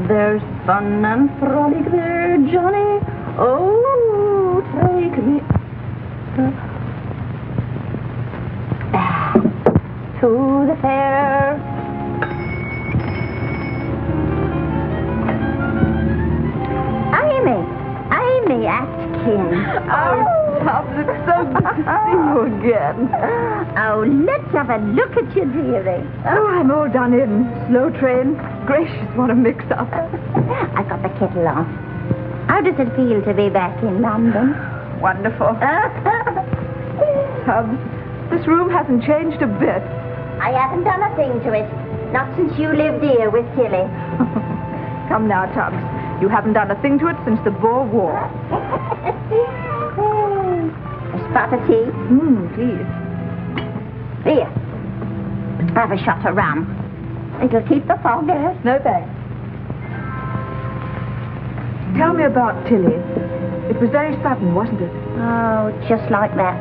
There's fun and frolic there, Johnny. Oh, take me to the fair. Amy Atkins. Oh, Tubbs, it's so good to see you again. Oh, let's have a look at you, dearie. Oh, I'm all done in. Slow train. Gracious, what a mix-up. I got the kettle on. How does it feel to be back in London? Wonderful. Tubbs, this room hasn't changed a bit. I haven't done a thing to it. Not since you lived here with Tilly. Come now, Tubbs. You haven't done a thing to it since the Boer War. A spot of tea? Please. Here. Have a shot of rum. It'll keep the fog out. No, thanks. Tell me about Tilly. It was very sudden, wasn't it? Oh, just like that.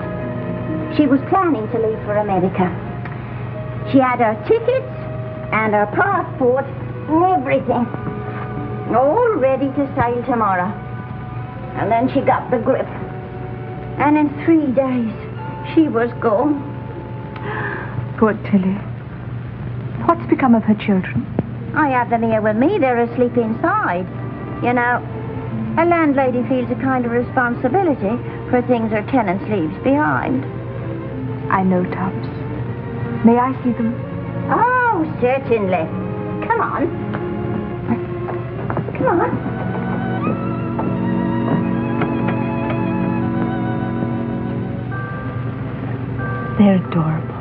She was planning to leave for America. She had her tickets and her passport and everything. All ready to sail tomorrow. And then she got the grip. And in 3 days, she was gone. Poor Tilly. What's become of her children? I have them here with me. They're asleep inside. You know, a landlady feels a kind of responsibility for things her tenant leaves behind. I know, Tubbs. May I see them? Oh, certainly. Come on. Come on. They're adorable.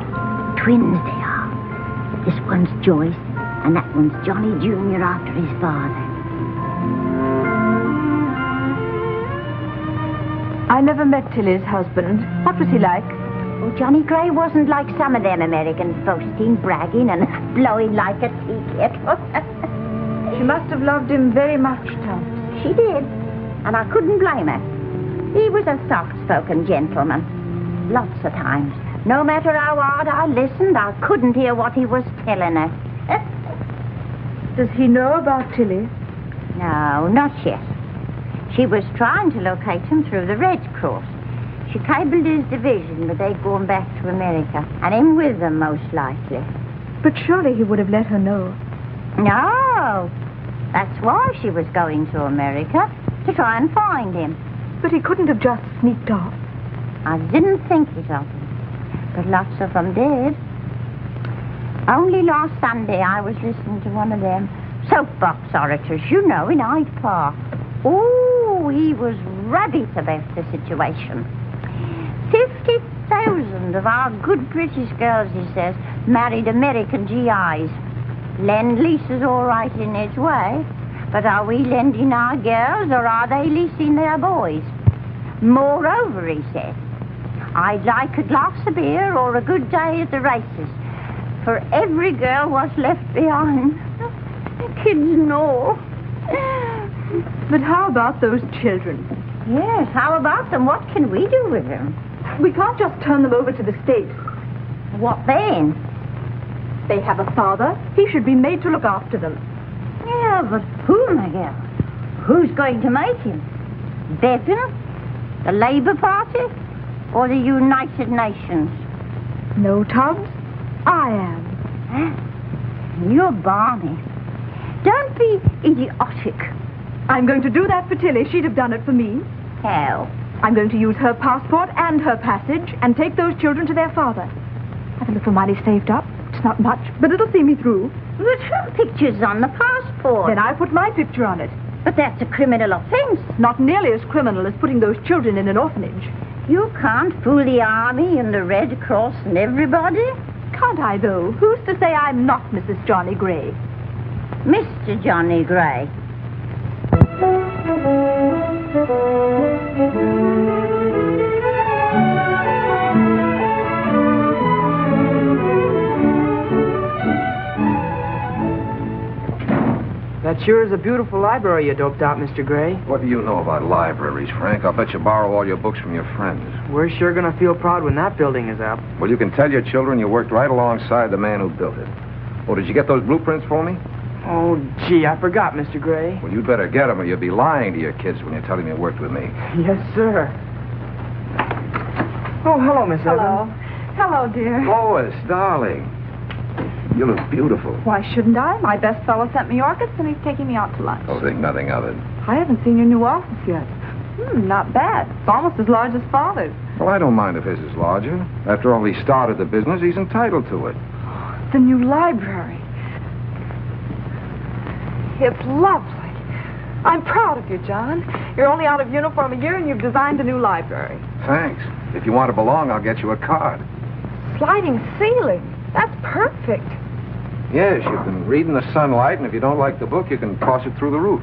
Twins they are. This one's Joyce, and that one's Johnny Jr. after his father. I never met Tilly's husband. What was he like? Oh, Johnny Gray wasn't like some of them Americans, boasting, bragging, and blowing like a tea kettle. She must have loved him very much, Tubbs. She did, and I couldn't blame her. He was a soft-spoken gentleman. Lots of times, no matter how hard I listened, I couldn't hear what he was telling her. Does he know about Tilly? No, not yet. She was trying to locate him through the Red Cross. She cabled his division, but they'd gone back to America, and him with them, most likely. But surely he would have let her know. No, that's why she was going to America, to try and find him. But he couldn't have just sneaked off. I didn't think it of him, but lots of them did. Only last Sunday I was listening to one of them soapbox orators, you know, in Hyde Park. Oh, he was rabbit about the situation. 50,000 of our good British girls, he says, married American GIs. Lend-lease is all right in its way, but are we lending our girls or are they leasing their boys? Moreover, he said, I'd like a glass of beer or a good day at the races for every girl was left behind. Kids know. But how about those children? Yes, how about them? What can we do with them? We can't just turn them over to the state. What then? They have a father. He should be made to look after them. Yeah, but who, my girl? Who's going to make him? Bevan? The Labour Party? Or the United Nations? No, Tubbs. I am. You're balmy. Don't be idiotic. I'm going to do that for Tilly. She'd have done it for me. How? I'm going to use her passport and her passage and take those children to their father. I've a little money saved up. It's not much, but it'll see me through. But her picture's on the passport. Then I put my picture on it. But that's a criminal offense. Not nearly as criminal as putting those children in an orphanage. You can't fool the Army and the Red Cross and everybody. Can't I, though? Who's to say I'm not Mrs. Johnny Gray? Mr. Johnny Gray. That sure is a beautiful library you doped out, Mr. Gray. What do you know about libraries, Frank? I'll bet you borrow all your books from your friends. We're sure gonna feel proud when that building is up. Well, you can tell your children you worked right alongside the man who built it. Oh, did you get those blueprints for me? Oh, gee, I forgot, Mr. Gray. Well, you'd better get 'em or you'll be lying to your kids when you tell them you worked with me. Yes, sir. Oh, hello, Miss Hello. Evans. Hello, dear. Lois, darling. You look beautiful. Why shouldn't I? My best fellow sent me orchids, and he's taking me out to lunch. Oh, think nothing of it. I haven't seen your new office yet. Not bad. It's almost as large as Father's. Well, I don't mind if his is larger. After all, he started the business. He's entitled to it. The new library. It's lovely. I'm proud of you, John. You're only out of uniform a year, and you've designed a new library. Thanks. If you want to belong, I'll get you a card. Sliding ceiling. That's perfect. Yes, you can read in the sunlight, and if you don't like the book, you can toss it through the roof.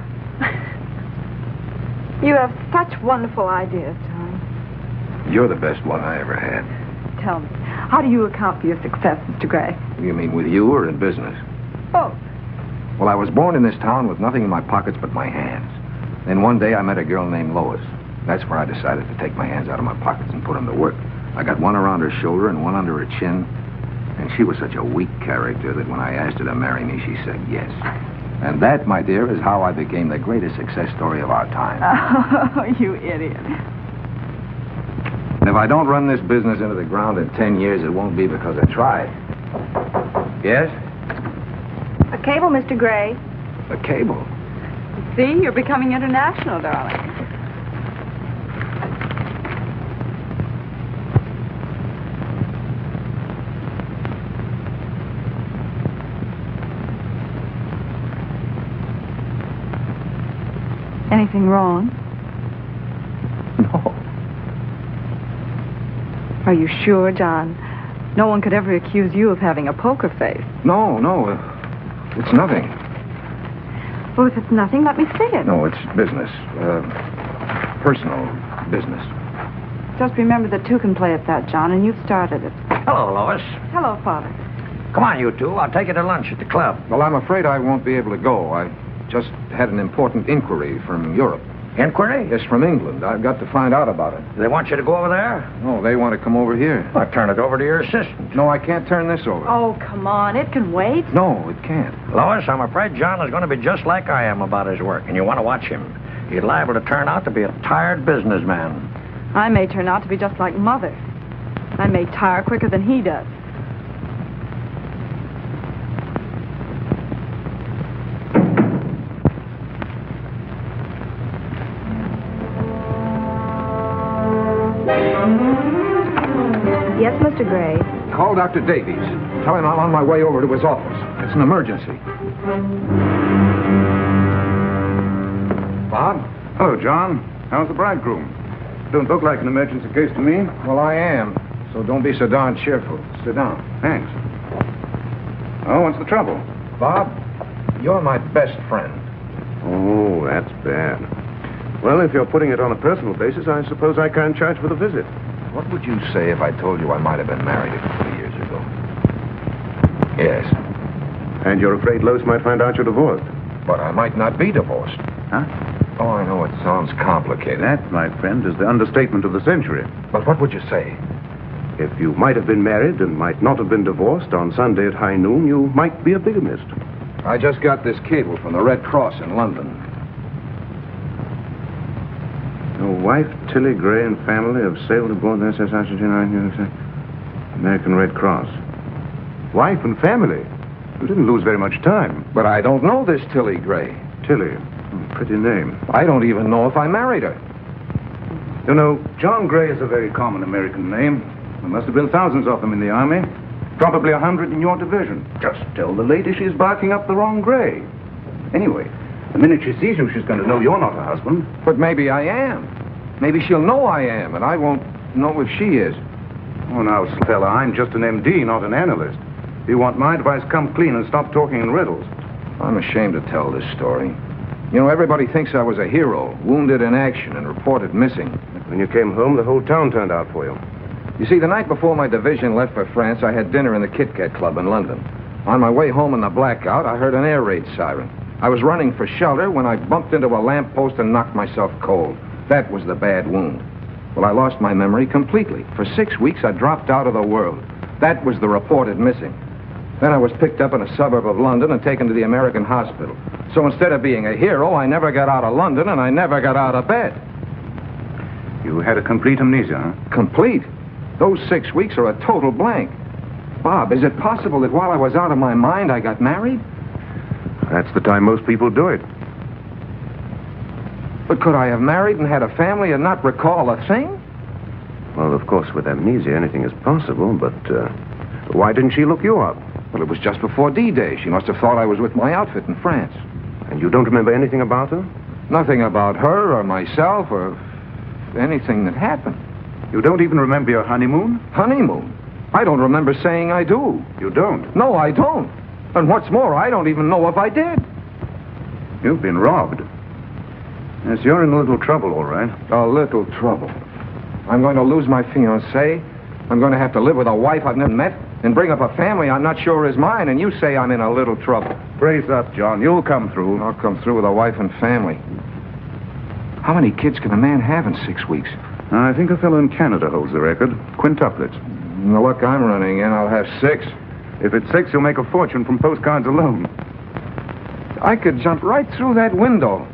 You have such wonderful ideas, John. You're the best one I ever had. Tell me, how do you account for your success, Mr. Gray? You mean with you or in business? Both. Well, I was born in this town with nothing in my pockets but my hands. Then one day I met a girl named Lois. That's where I decided to take my hands out of my pockets and put them to work. I got one around her shoulder and one under her chin. And she was such a weak character that when I asked her to marry me, she said yes. And that, my dear, is how I became the greatest success story of our time. Oh, you idiot. And if I don't run this business into the ground in 10 years, it won't be because I tried. Yes? A cable, Mr. Gray. A cable. See, you're becoming international, darling. Anything wrong? No. Are you sure, John? No one could ever accuse you of having a poker face. No. It's nothing. Well, if it's nothing, let me see it. No, it's business. Personal business. Just remember that two can play at that, John, and you've started it. Hello, Lois. Hello, Father. Come on, you two. I'll take you to lunch at the club. Well, I'm afraid I won't be able to go. I just had an important inquiry from Europe. Inquiry? Yes, from England. I've got to find out about it. They want you to go over there? No, they want to come over here. Well, turn it over to your assistant. No, I can't turn this over. Oh, come on. It can wait. No, it can't. Lois, I'm afraid John is going to be just like I am about his work, and you want to watch him. He's liable to turn out to be a tired businessman. I may turn out to be just like Mother. I may tire quicker than he does. Yes, Mr. Gray. Call Dr. Davies. Tell him I'm on my way over to his office. It's an emergency. Bob? Hello, John. How's the bridegroom? Don't look like an emergency case to me. Well, I am. So don't be so darn cheerful. Sit down. Thanks. Oh, what's the trouble? Bob, you're my best friend. Oh, that's bad. Well, if you're putting it on a personal basis, I suppose I can't charge for the visit. What would you say if I told you I might have been married a couple of years ago? Yes. And you're afraid Lois might find out you're divorced? But I might not be divorced. Huh? Oh, I know it sounds complicated. That, my friend, is the understatement of the century. But what would you say? If you might have been married and might not have been divorced on Sunday at high noon, you might be a bigamist. I just got this cable from the Red Cross in London. Your wife, Tilly Gray, and family have sailed aboard the SS Argentina, American Red Cross. Wife and family? You didn't lose very much time. But I don't know this Tilly Gray. Tilly. Pretty name. I don't even know if I married her. You know, John Gray is a very common American name. There must have been thousands of them in the Army. Probably 100 in your division. Just tell the lady she's barking up the wrong Gray. Anyway, the minute she sees you, she's going to know you're not her husband. But maybe I am. Maybe she'll know I am, and I won't know if she is. Oh, now, Stella, I'm just an MD, not an analyst. If you want my advice, come clean and stop talking in riddles. I'm ashamed to tell this story. You know, everybody thinks I was a hero, wounded in action and reported missing. When you came home, the whole town turned out for you. You see, the night before my division left for France, I had dinner in the Kit Kat Club in London. On my way home in the blackout, I heard an air raid siren. I was running for shelter when I bumped into a lamppost and knocked myself cold. That was the bad wound. Well, I lost my memory completely. For 6 weeks, I dropped out of the world. That was the reported missing. Then I was picked up in a suburb of London and taken to the American hospital. So instead of being a hero, I never got out of London and I never got out of bed. You had a complete amnesia, huh? Complete? Those 6 weeks are a total blank. Bob, is it possible that while I was out of my mind, I got married? That's the time most people do it. But could I have married and had a family and not recall a thing? Well, of course, with amnesia, anything is possible, but why didn't she look you up? Well, it was just before D-Day. She must have thought I was with my outfit in France. And you don't remember anything about her? Nothing about her or myself or anything that happened. You don't even remember your honeymoon? Honeymoon? I don't remember saying I do. You don't? No, I don't. And what's more, I don't even know if I did. You've been robbed. Yes, you're in a little trouble, all right. A little trouble. I'm going to lose my fiancée. I'm going to have to live with a wife I've never met and bring up a family I'm not sure is mine, and you say I'm in a little trouble. Brace up, John. You'll come through. I'll come through with a wife and family. How many kids can a man have in 6 weeks? I think a fellow in Canada holds the record. Quintuplets. In the luck I'm running in, I'll have 6. If it's 6, you'll make a fortune from postcards alone. I could jump right through that window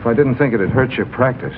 if I didn't think it'd hurt your practice.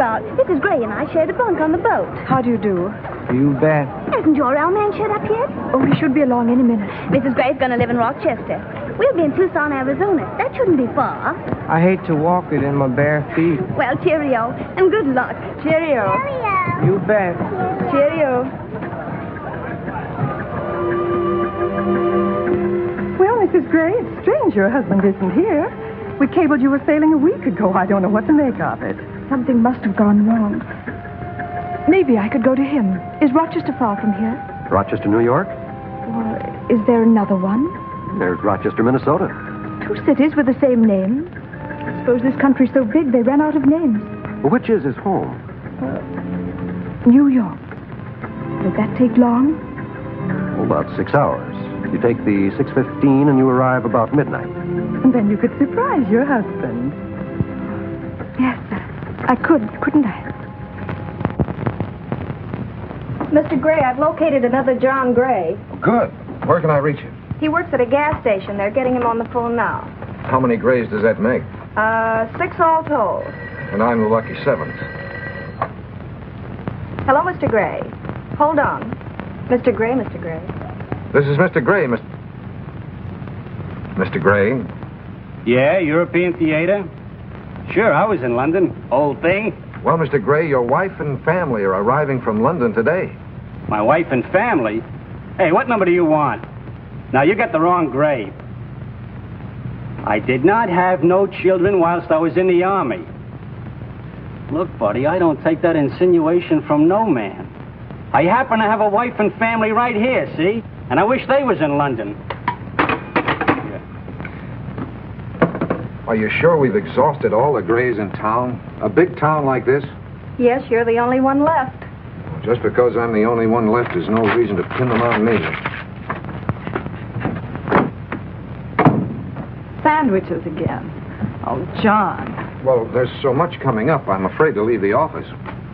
Mrs. Gray and I shared a bunk on the boat. How do you do? You bet. Hasn't your old man showed up yet? Oh, he should be along any minute. Mrs. Gray's going to live in Rochester. We'll be in Tucson, Arizona. That shouldn't be far. I hate to walk it in my bare feet. Well, cheerio, and good luck. Cheerio. Cheerio. You bet. Cheerio. Well, Mrs. Gray, it's strange your husband isn't here. We cabled you were sailing a week ago. I don't know what to make of it. Something must have gone wrong. Maybe I could go to him. Is Rochester far from here? Rochester, New York? Or is there another one? There's Rochester, Minnesota. 2 cities with the same name. I suppose this country's so big they ran out of names. Well, which is his home? New York. Would that take long? Oh, about 6 hours. You take the 6:15 and you arrive about midnight. And then you could surprise your husband. Yes, sir. I could, couldn't I? Mr. Gray, I've located another John Gray. Good. Where can I reach you? He works at a gas station. They're getting him on the phone now. How many Grays does that make? 6 all told. And I'm the lucky 7th. Hello, Mr. Gray. Hold on. Mr. Gray, Mr. Gray. This is Mr. Gray, Mr. Gray. Yeah, European theater? Sure, I was in London. Old thing. Well, Mr. Gray, your wife and family are arriving from London today. My wife and family? Hey, what number do you want? Now, you got the wrong Gray. I did not have no children whilst I was in the Army. Look, buddy, I don't take that insinuation from no man. I happen to have a wife and family right here, see? And I wish they was in London. Are you sure we've exhausted all the Grays in town? A big town like this? Yes, you're the only one left. Just because I'm the only one left is no reason to pin them on me. Sandwiches again. Oh, John. Well, there's so much coming up, I'm afraid to leave the office.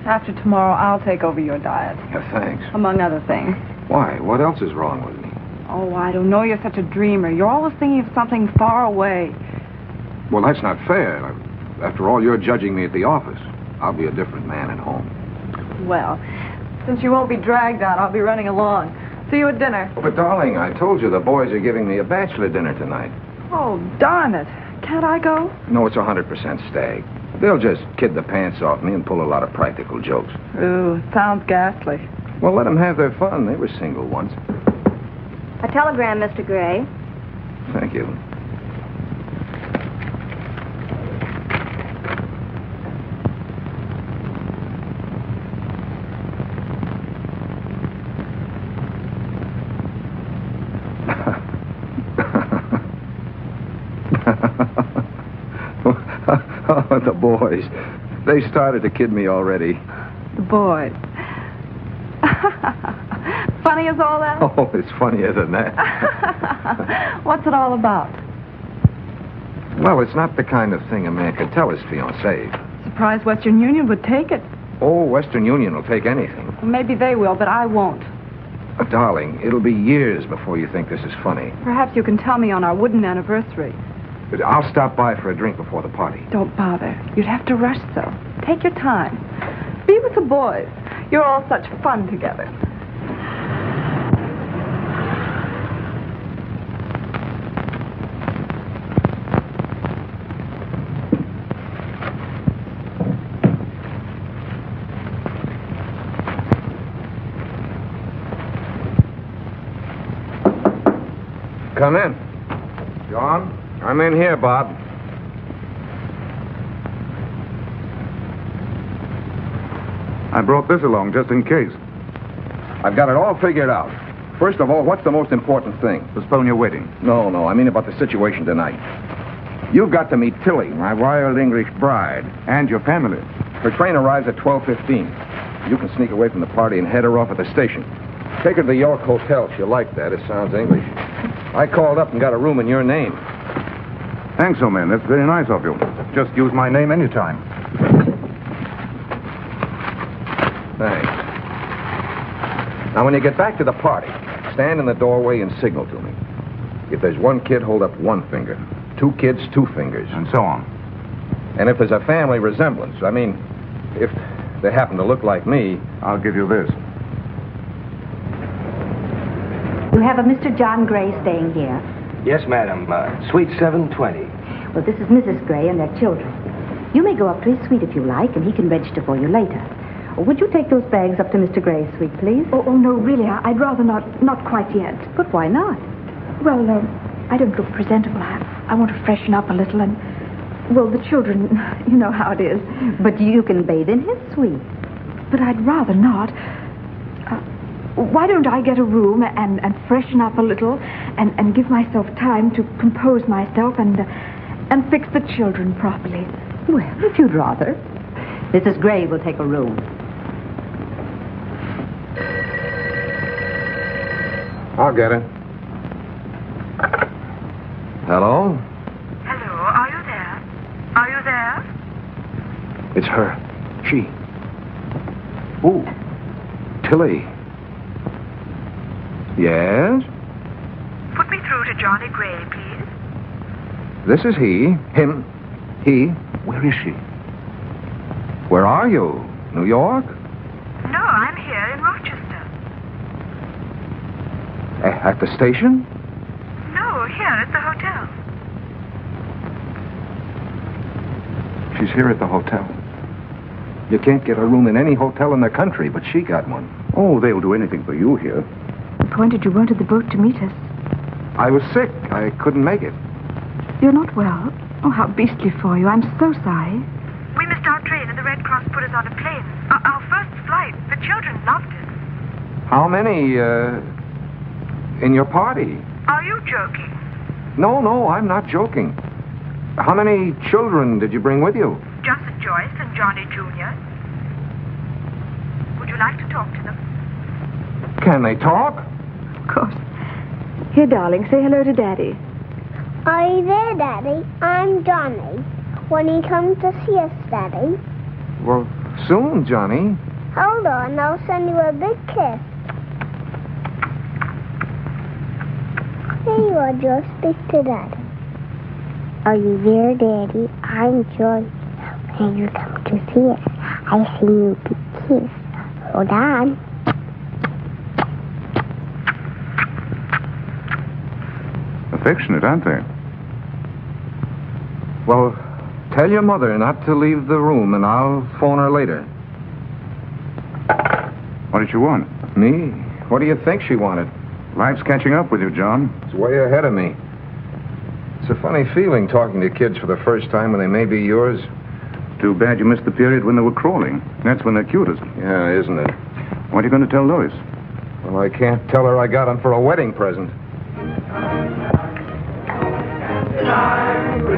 After tomorrow, I'll take over your diet. Yeah, thanks. Among other things. Why? What else is wrong with me? Oh, I don't know. You're such a dreamer. You're always thinking of something far away. Well, that's not fair. After all, you're judging me at the office. I'll be a different man at home. Well, since you won't be dragged out, I'll be running along. See you at dinner. Oh, but, darling, I told you the boys are giving me a bachelor dinner tonight. Oh, darn it. Can't I go? No, it's 100% stag. They'll just kid the pants off me and pull a lot of practical jokes. Ooh, sounds ghastly. Well, let them have their fun. They were single once. A telegram, Mr. Gray. Thank you. The boys. They started to kid me already. The boys. Funny as all that? Oh, it's funnier than that. What's it all about? Well, it's not the kind of thing a man could tell his fiancée. Surprised Western Union would take it. Oh, Western Union will take anything. Maybe they will, but I won't. Darling, it'll be years before you think this is funny. Perhaps you can tell me on our wooden anniversary. But I'll stop by for a drink before the party. Don't bother. You'd have to rush so. Take your time. Be with the boys. You're all such fun together. Come in. John? I'm in here, Bob. I brought this along just in case. I've got it all figured out. First of all, what's the most important thing? Postpone your wedding. No, I mean about the situation tonight. You've got to meet Tilly, my wild English bride. And your family. Her train arrives at 12:15. You can sneak away from the party and head her off at the station. Take her to the York Hotel. She'll like that. It sounds English. I called up and got a room in your name. Thanks, old man. That's very nice of you. Just use my name anytime. Thanks. Now, when you get back to the party, stand in the doorway and signal to me. If there's one kid, hold up one finger. Two kids, two fingers. And so on. And if there's a family resemblance, I mean, if they happen to look like me... I'll give you this. You have a Mr. John Gray staying here. Yes, madam. Suite 720. Well, this is Mrs. Gray and their children. You may go up to his suite if you like, and he can register for you later. Would you take those bags up to Mr. Gray's suite, please? Oh, no, really, I'd rather not quite yet. But why not? Well, I don't look presentable. I want to freshen up a little and... Well, the children, you know how it is. But you can bathe in his suite. But I'd rather not. Why don't I get a room and freshen up a little and give myself time to compose myself and fix the children properly? Well, if you'd rather. Mrs. Gray will take a room. I'll get it. Hello? Hello, are you there? Are you there? It's her. She. Ooh. Tilly. Yes? Put me through to Johnny Gray, please. This is he. Him. He. Where is she? Where are you? New York? No, I'm here in Rochester. At the station? No, here at the hotel. She's here at the hotel. You can't get a room in any hotel in the country, but she got one. Oh, they'll do anything for you here. Appointed you weren't at the boat to meet us. I was sick. I couldn't make it. You're not well? Oh, how beastly for you. I'm so sorry. We missed our train and the Red Cross put us on a plane. Our first flight. The children loved it. How many, in your party? Are you joking? No, I'm not joking. How many children did you bring with you? Just Joyce and Johnny Jr. Would you like to talk to them? Can they talk? Of course. Here, darling, say hello to Daddy. Are you there, Daddy? I'm Johnny. When he comes to see us, Daddy? Well, soon, Johnny. Hold on, I'll send you a big kiss. Here you are, Joe. Speak to Daddy. Are you there, Daddy? I'm Joyce. When you come to see us, I send you a big kiss. Hold on. Affectionate, aren't they? Well, tell your mother not to leave the room, and I'll phone her later. What did she want? Me? What do you think she wanted? Life's catching up with you, John. It's way ahead of me. It's a funny feeling talking to kids for the first time when they may be yours. Too bad you missed the period when they were crawling. That's when they're cutest. Yeah, isn't it? What are you going to tell Lois? Well, I can't tell her I got them for a wedding present.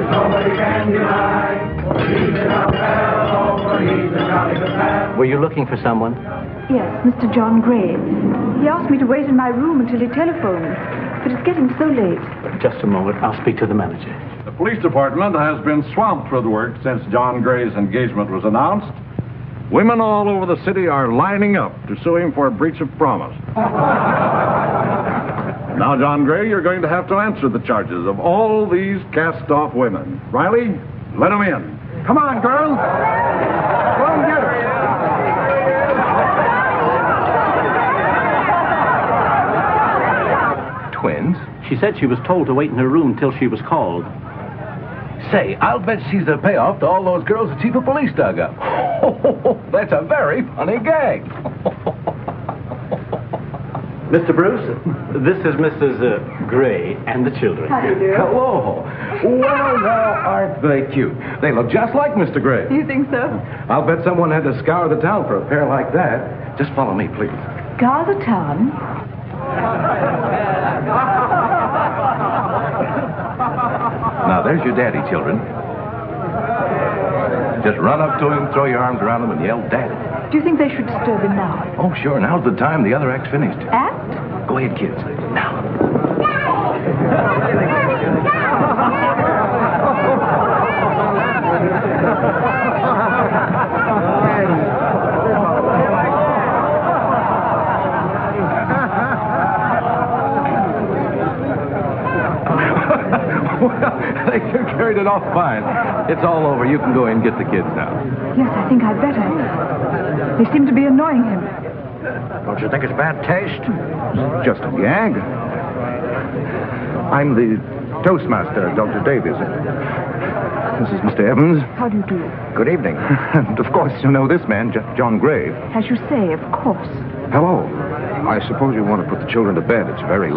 Nobody can deny. Were you looking for someone? Yes, Mr. John Gray. He asked me to wait in my room until he telephoned. But it's getting so late. Just a moment. I'll speak to the manager. The police department has been swamped with work since John Gray's engagement was announced. Women all over the city are lining up to sue him for a breach of promise. Now, John Gray, you're going to have to answer the charges of all these cast-off women. Riley, let them in. Come on, girls. Go and get her. Twins? She said she was told to wait in her room till she was called. Say, I'll bet she's the payoff to all those girls the chief of police dug up. That's a very funny gag. Mr. Bruce, this is Mrs. Gray and the children. How do you do? Hello. Well, now, aren't they cute? They look just like Mr. Gray. You think so? I'll bet someone had to scour the town for a pair like that. Just follow me, please. Scour the town? Now, there's your daddy, children. Just run up to him, throw your arms around him, and yell, Daddy. Do you think they should disturb him now? Oh, sure. Now's the time. The other act's finished. Act? Go ahead, kids. Now. Well, they carried it off fine. It's all over. You can go in and get the kids now. Yes, I think I'd better. They seem to be annoying him. Don't you think it's bad taste? Just a gag. I'm the Toastmaster, Dr. Davies. This is Mr. Evans. How do you do? Good evening. And of course, you know this man, John Gray. As you say, of course. Hello. I suppose you want to put the children to bed. It's very late.